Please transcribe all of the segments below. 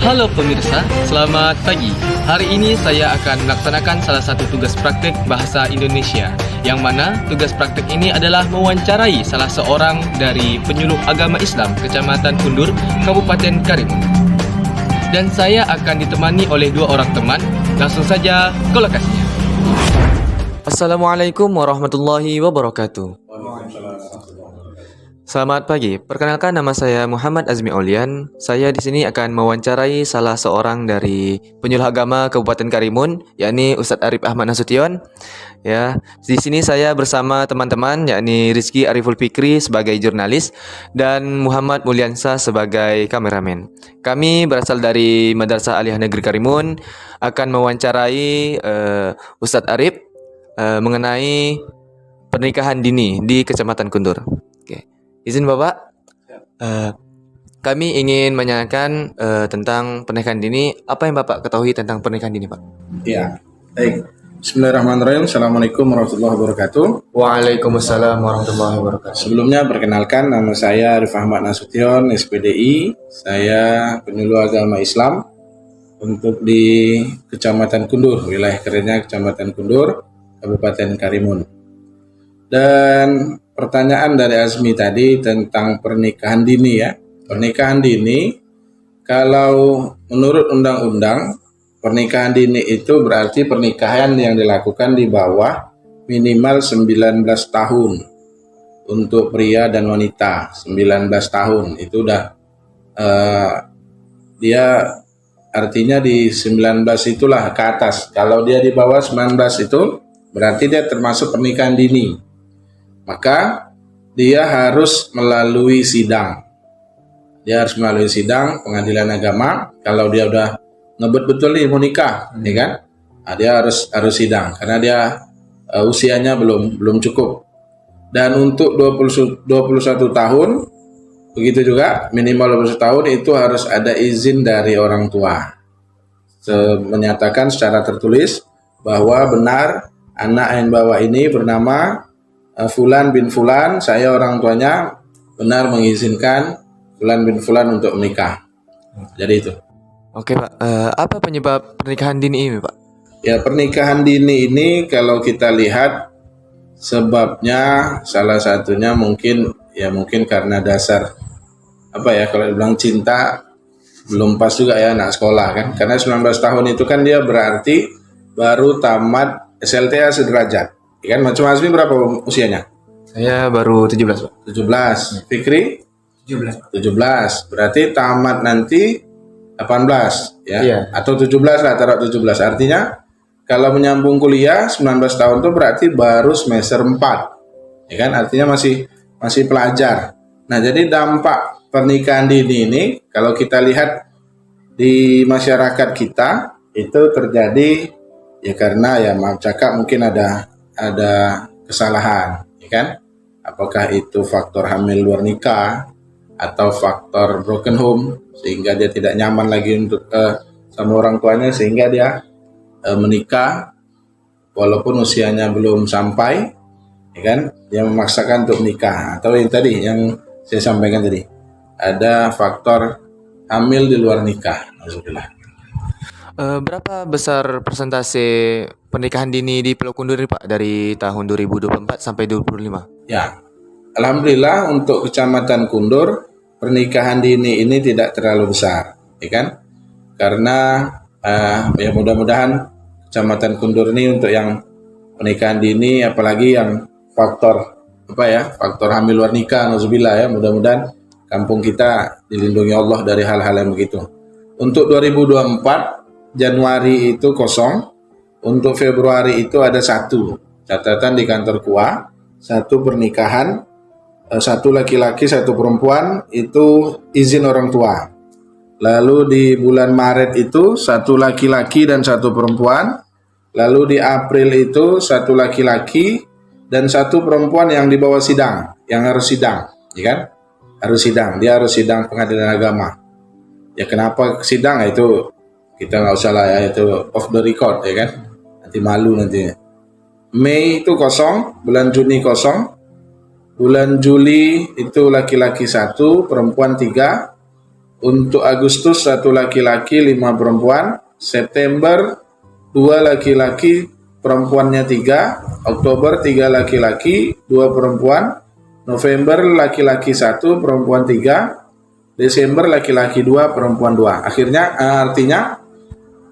Halo pemirsa, selamat pagi. Hari ini saya akan melaksanakan salah satu tugas praktik bahasa Indonesia, yang mana tugas praktik ini adalah mewawancarai salah seorang dari penyuluh agama Islam Kecamatan Kundur, Kabupaten Karimun. Dan saya akan ditemani oleh dua orang teman. Langsung saja ke lokasinya. Assalamualaikum warahmatullahi wabarakatuh. Selamat pagi. Perkenalkan, nama saya Muhammad Azmi Aulian. Saya di sini akan mewawancarai salah seorang dari penyuluh agama Kabupaten Karimun, yakni Ustadz Arif Ahmad Nasution. Ya, di sini saya bersama teman-teman, yakni Rizky Ariful Fikri sebagai jurnalis dan Muhammad Mulyansa sebagai kameramen. Kami berasal dari Madrasah Aliyah Negeri Karimun, akan mewawancarai Ustadz Arif mengenai pernikahan dini di Kecamatan Kundur. Oke. Izin Bapak, kami ingin menanyakan tentang pernikahan dini. Apa yang Bapak ketahui tentang pernikahan dini, Pak? Ya, baik. Bismillahirrahmanirrahim. Assalamualaikum warahmatullahi wabarakatuh. Waalaikumsalam warahmatullahi wabarakatuh. Sebelumnya perkenalkan, nama saya Arif Ahmad Nasution, SPDI. Saya penyuluh agama Islam untuk di Kecamatan Kundur, wilayah kerennya Kecamatan Kundur, Kabupaten Karimun. Dan pertanyaan dari Azmi tadi tentang pernikahan dini ya. Pernikahan dini, kalau menurut undang-undang, pernikahan dini itu berarti pernikahan yang dilakukan di bawah minimal 19 tahun untuk pria dan wanita. 19 tahun itu udah dia artinya di 19 itulah ke atas. Kalau dia di bawah 19 itu berarti dia termasuk pernikahan dini. Maka dia harus melalui sidang. Dia harus melalui sidang pengadilan agama. Kalau dia udah ngebet betul nih mau nikah, ya kan? Nah, dia harus sidang karena dia usianya belum cukup. Dan untuk 21 tahun, begitu juga minimal 21 tahun itu harus ada izin dari orang tua. Menyatakan secara tertulis bahwa benar anak yang bawa ini bernama Fulan bin Fulan, saya orang tuanya benar mengizinkan Fulan bin Fulan untuk menikah. Jadi itu. Oke Pak, apa penyebab pernikahan dini ini Pak? Ya, pernikahan dini ini kalau kita lihat sebabnya salah satunya mungkin karena dasar kalau dibilang cinta belum pas juga ya anak sekolah kan. Karena 19 tahun itu kan dia berarti baru tamat SLTA sederajat. Kan macam Azmi berapa usianya? Saya baru 17 Pak. 17. Fikri? 17. Berarti tamat nanti 18 ya. Iya. Atau 17 lah, taruh 17. Artinya kalau menyambung kuliah 19 tahun itu berarti baru semester 4. Ya kan? Artinya masih pelajar. Nah, jadi dampak pernikahan dini ini kalau kita lihat di masyarakat kita itu terjadi ya karena ya maaf cakap mungkin ada kesalahan, ya kan? Apakah itu faktor hamil luar nikah atau faktor broken home sehingga dia tidak nyaman lagi untuk sama orang tuanya sehingga dia menikah walaupun usianya belum sampai, ya kan? Dia memaksakan untuk menikah atau yang tadi yang saya sampaikan tadi ada faktor hamil di luar nikah. Alhamdulillah. Berapa besar persentase pernikahan dini di Pulau Kundur ini Pak dari tahun 2024 sampai 2025? Ya, alhamdulillah untuk Kecamatan Kundur pernikahan dini ini tidak terlalu besar, ya kan? Karena ya mudah-mudahan Kecamatan Kundur ini untuk yang pernikahan dini, apalagi yang faktor hamil luar nikah, nauzubillah ya, mudah-mudahan kampung kita dilindungi Allah dari hal-hal yang begitu. Untuk 2024 Januari itu kosong, untuk Februari itu ada satu catatan di kantor KUA, satu pernikahan, satu laki-laki, satu perempuan, itu izin orang tua. Lalu di bulan Maret itu satu laki-laki dan satu perempuan, lalu di April itu satu laki-laki dan satu perempuan yang dibawa sidang, yang harus sidang, ya kan? Harus sidang, dia harus sidang pengadilan agama. Ya kenapa sidang? Itu kita nggak usah lah ya, itu off the record ya kan, nanti malu nanti. Mei itu kosong, bulan Juni kosong, bulan Juli itu laki-laki 1, perempuan 3, untuk Agustus 1 laki-laki 5 perempuan, September 2 laki-laki perempuannya 3, Oktober 3 laki-laki 2 perempuan, November laki-laki 1 perempuan 3, Desember laki-laki 2 perempuan 2. Artinya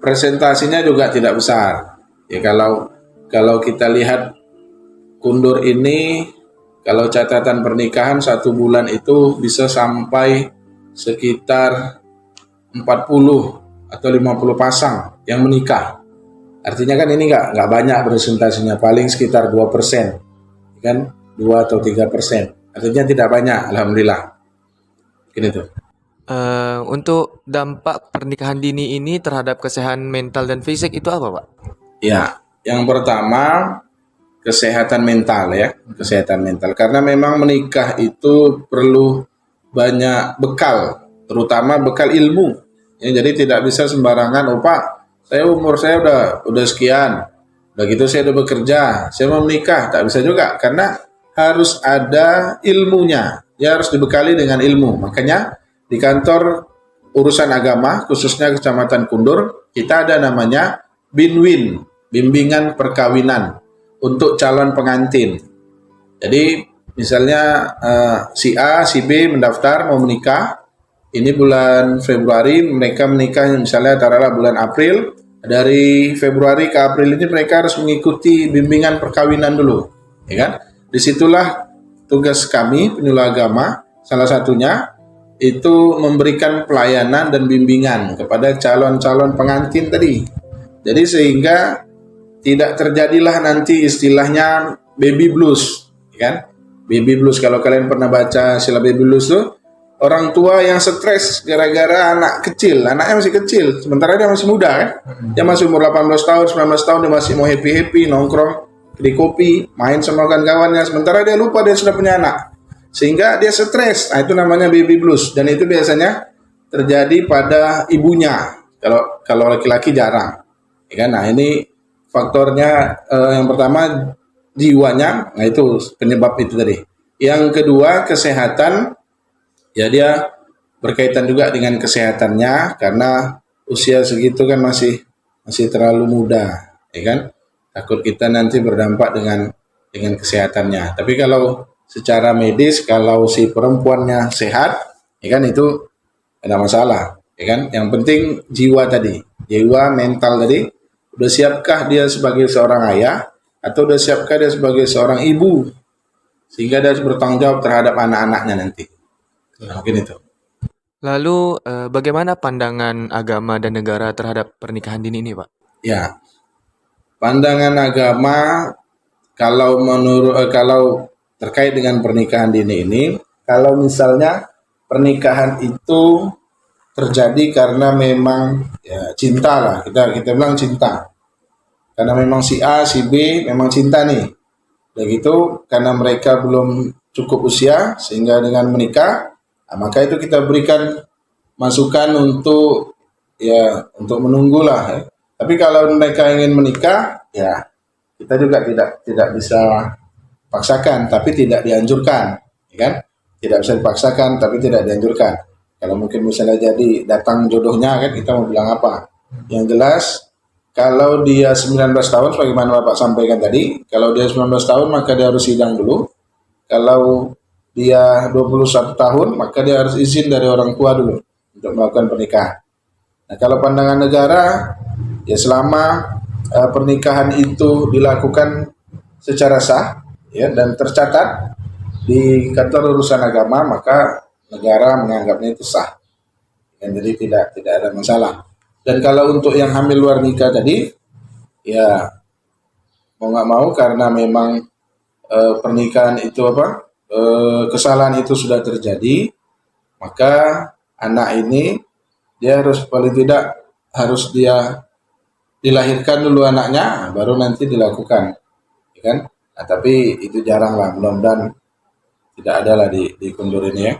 presentasinya juga tidak besar. Ya kalau kita lihat kundur ini, kalau catatan pernikahan 1 bulan itu bisa sampai sekitar 40 atau 50 pasang yang menikah. Artinya kan ini nggak banyak presentasinya, paling sekitar 2%, kan 2 atau 3%. Artinya tidak banyak, alhamdulillah. Gini tuh. Untuk dampak pernikahan dini ini terhadap kesehatan mental dan fisik itu apa, Pak? Ya, yang pertama kesehatan mental ya, kesehatan mental. Karena memang menikah itu perlu banyak bekal, terutama bekal ilmu. Ya, jadi tidak bisa sembarangan, oh Pak, umur saya udah sekian, udah gitu saya udah bekerja, saya mau menikah, tak bisa juga karena harus ada ilmunya. Ya harus dibekali dengan ilmu. Makanya di kantor urusan agama, khususnya Kecamatan Kundur, kita ada namanya BINWIN, bimbingan perkawinan untuk calon pengantin. Jadi misalnya si A, si B mendaftar mau menikah, ini bulan Februari mereka menikah misalnya taruhlah bulan April, dari Februari ke April ini mereka harus mengikuti bimbingan perkawinan dulu, ya kan? Disitulah tugas kami penyuluh agama, salah satunya itu memberikan pelayanan dan bimbingan kepada calon-calon pengantin tadi. Jadi sehingga tidak terjadilah nanti istilahnya baby blues, kan? Baby blues, kalau kalian pernah baca istilah baby blues tuh, orang tua yang stres gara-gara anaknya masih kecil, sementara dia masih muda kan? Dia masih umur 18 tahun, 19 tahun, dia masih mau happy-happy, nongkrong di kopi, main sama kawan-kawannya, sementara dia lupa dia sudah punya anak. Sehingga dia stres. Nah, itu namanya baby blues, dan itu biasanya terjadi pada ibunya. Kalau laki-laki jarang. Ya kan? Nah, ini faktornya yang pertama jiwanya, nah itu penyebab itu tadi. Yang kedua kesehatan, ya dia berkaitan juga dengan kesehatannya karena usia segitu kan masih terlalu muda, ya kan? Takut kita nanti berdampak dengan kesehatannya. Tapi kalau secara medis, kalau si perempuannya sehat, ya kan itu ada masalah, ya kan? Yang penting jiwa tadi, jiwa mental tadi. Udah siapkah dia sebagai seorang ayah atau udah siapkah dia sebagai seorang ibu sehingga dia harus bertanggung jawab terhadap anak-anaknya nanti. Nah, mungkin itu. Lalu bagaimana pandangan agama dan negara terhadap pernikahan dini ini, Pak? Ya, pandangan agama kalau terkait dengan pernikahan dini ini, kalau misalnya pernikahan itu terjadi karena memang ya cinta lah, kita bilang cinta, karena memang si A si B memang cinta nih, dan gitu karena mereka belum cukup usia sehingga dengan menikah, nah, maka itu kita berikan masukan untuk menunggu lah ya. Tapi kalau mereka ingin menikah, ya kita juga tidak bisa paksakan, tapi tidak dianjurkan, ya kan? Tidak bisa dipaksakan, tapi tidak dianjurkan. Kalau mungkin misalnya jadi datang jodohnya kan, kita mau bilang apa? Yang jelas, kalau dia 19 tahun, sebagaimana Bapak sampaikan tadi, kalau dia 19 tahun maka dia harus sidang dulu. Kalau dia 21 tahun, maka dia harus izin dari orang tua dulu untuk melakukan pernikahan. Nah, kalau pandangan negara, ya selama pernikahan itu dilakukan secara sah, ya, dan tercatat di kantor urusan agama, maka negara menganggapnya itu sah, dan jadi tidak ada masalah. Dan kalau untuk yang hamil luar nikah tadi, ya mau nggak mau karena memang pernikahan itu kesalahan itu sudah terjadi, maka anak ini dia harus paling tidak harus dia dilahirkan dulu anaknya, baru nanti dilakukan, ya kan? Nah, tapi itu jarang lah, mudah-mudahan tidak ada lah di Kundur ini ya.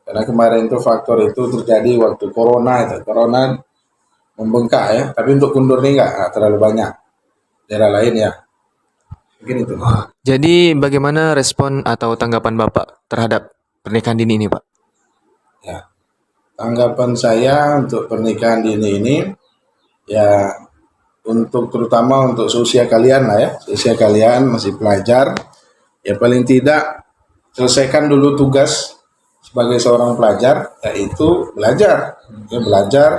Karena kemarin itu faktor itu terjadi waktu corona membengkak ya. Tapi untuk Kundur ini nggak terlalu banyak. Daerah lain ya. Mungkin itu. Jadi bagaimana respon atau tanggapan Bapak terhadap pernikahan dini ini, Pak? Ya. tanggapan saya untuk pernikahan dini ini ya untuk terutama untuk seusia kalian lah ya, seusia kalian masih pelajar, ya paling tidak selesaikan dulu tugas sebagai seorang pelajar, yaitu belajar. Ya, belajar,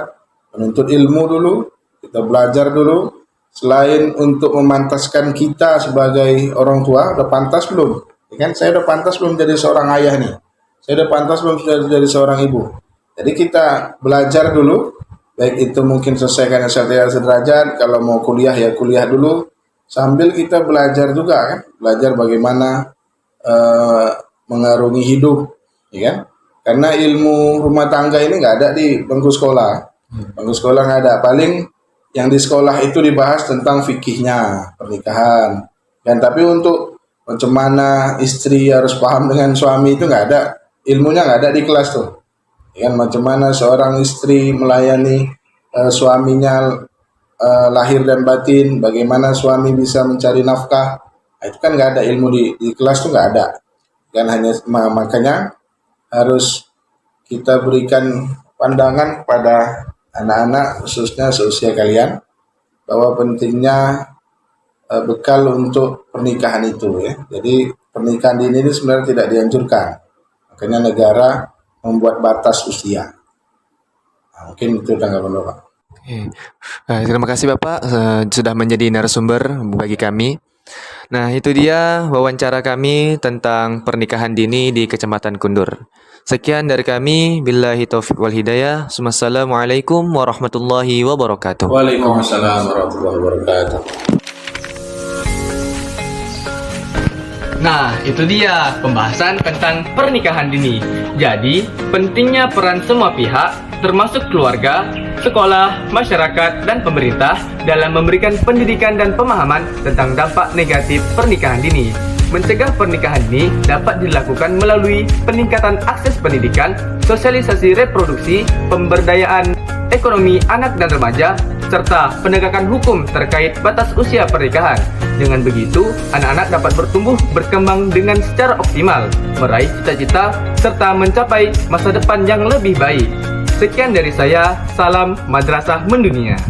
menuntut ilmu dulu, kita belajar dulu. Selain untuk memantaskan kita sebagai orang tua, udah pantas belum? Ya kan, saya udah pantas belum jadi seorang ayah nih? Saya udah pantas belum sudah jadi seorang ibu? Jadi kita belajar dulu, baik itu mungkin selesaikan sederajat, kalau mau kuliah ya kuliah dulu, sambil kita belajar juga kan, belajar bagaimana mengarungi hidup, ya kan? Karena ilmu rumah tangga ini nggak ada di bangku sekolah, bangku sekolah nggak ada. Paling yang di sekolah itu dibahas tentang fikihnya pernikahan, dan tapi untuk macam mana istri harus paham dengan suami itu nggak ada, ilmunya nggak ada di kelas tuh. Ya kan, macam mana seorang istri melayani suaminya lahir dan batin, bagaimana suami bisa mencari nafkah, nah, itu kan nggak ada ilmu di kelas tuh nggak ada. Kan hanya makanya harus kita berikan pandangan kepada anak-anak khususnya seusia kalian bahwa pentingnya bekal untuk pernikahan itu ya. Jadi pernikahan dini ini sebenarnya tidak dianjurkan. Makanya negara membuat batas usia. Nah, mungkin itu tanggapan Bapak. Oke. Terima kasih Bapak sudah menjadi narasumber bagi kami. Nah, itu dia wawancara kami tentang pernikahan dini di Kecamatan Kundur. Sekian dari kami, billahi taufiq wal hidayah. Wassalamualaikum warahmatullahi wabarakatuh. Waalaikumsalam warahmatullahi wabarakatuh. Nah, itu dia pembahasan tentang pernikahan dini. Jadi, pentingnya peran semua pihak, termasuk keluarga, sekolah, masyarakat, dan pemerintah dalam memberikan pendidikan dan pemahaman tentang dampak negatif pernikahan dini. Mencegah pernikahan dini dapat dilakukan melalui peningkatan akses pendidikan, sosialisasi reproduksi, pemberdayaan ekonomi anak dan remaja, serta penegakan hukum terkait batas usia pernikahan. Dengan begitu, anak-anak dapat bertumbuh berkembang dengan secara optimal, meraih cita-cita, serta mencapai masa depan yang lebih baik. Sekian dari saya, salam Madrasah Mendunia.